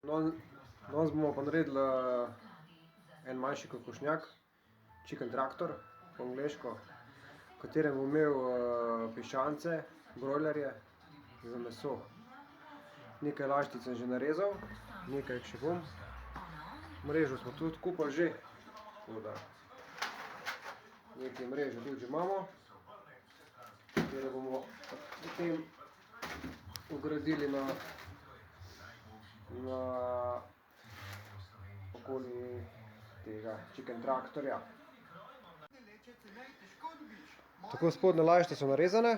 Danes bomo pa naredili en manjši kokošnjak, chicken traktor po angleško, v katerem bom imel piščance, brojlerje za meso. Nekaj laštic sem že narezal, nekaj še bom. Mrežo smo tudi kupili že, tako da nekaj mreže tudi že imamo, katere bomo potem ugradili na okoli tega chicken traktorja. Tako spodnje lašče so narezane.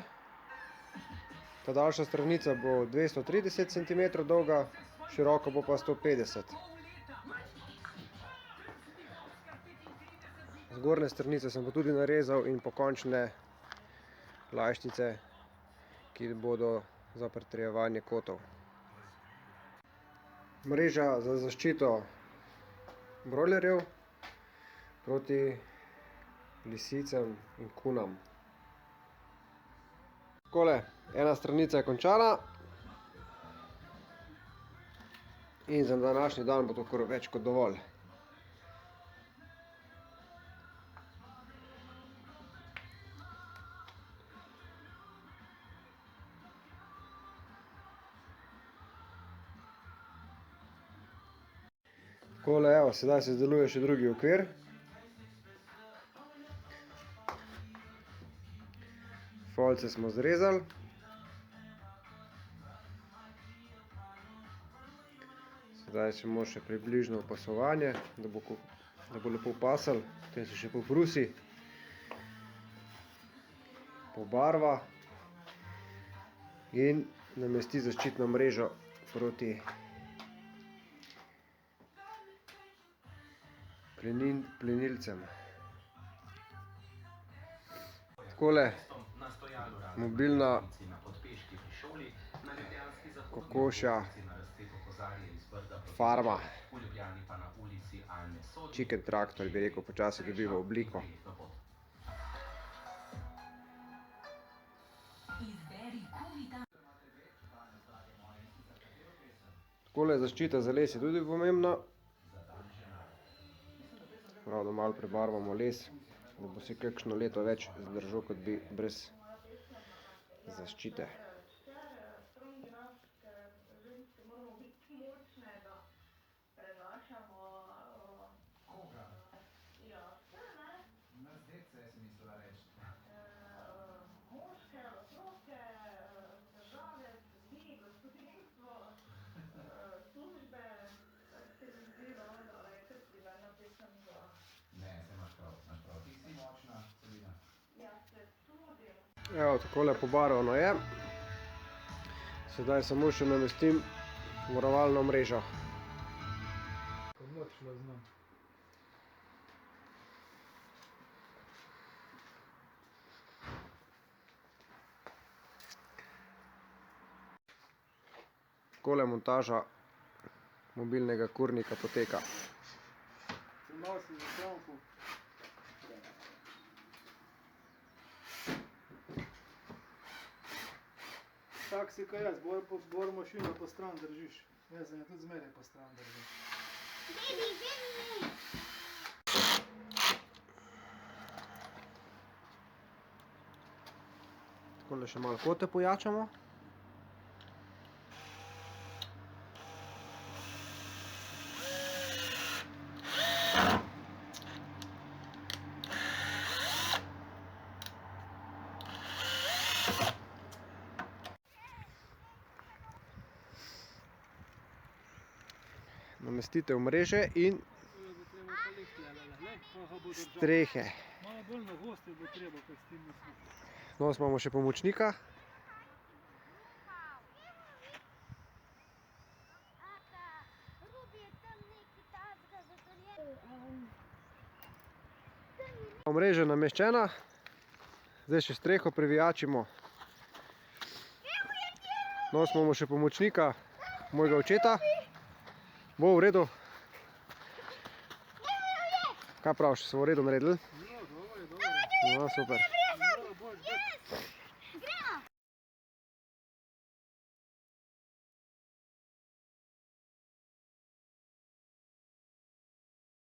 Ta daljša stranica bo 230 cm dolga, široka bo pa 150. Zgornje stranice sem pa tudi narezal in pokončne laščice, ki bodo za pritrjevanje kotov. Mreža za zaščito brojlerjev proti lisicam in kunam. Takole, ena stranica je končana in za današnji dan bo to kar več kot dovolj. Takole, evo, sedaj se izdeluje še drugi okvir. Folce smo zrezali. Sedaj samo še približno opasovanje, da bo lepo pasalo. Potem se še poprusi, pobarva in namesti zaščitno mrežo proti plenilcem. Takole, mobilna kokošja farma. Chicken traktor, bi rekel, počasi dobiva obliko. Takole zaščita za les je tudi pomembna. Prav, da malo prebarvamo les, da bo se kakšno leto več zdržal, kot bi brez zaščite. Evo, takole pobarvano je. Sedaj samo še namestim varovalno mrežo. Takole montaža mobilnega kurnika poteka. Tak si kot jaz, bolj mašino po stran držiš. Jaz sem tudi zmeraj po stran držiš. Takole še malo kote pojačamo. Namestitev mreže in strehe. Malo bolj na gosti bo treba, kot s tem misliti. Danes imamo še pomočnika. Mreža nameščena. Zdaj še streho privijačimo. Danes imamo še pomočnika mojega očeta. Bo v redu? Kaj praviš, so v redu naredili? No, dobro. No, super.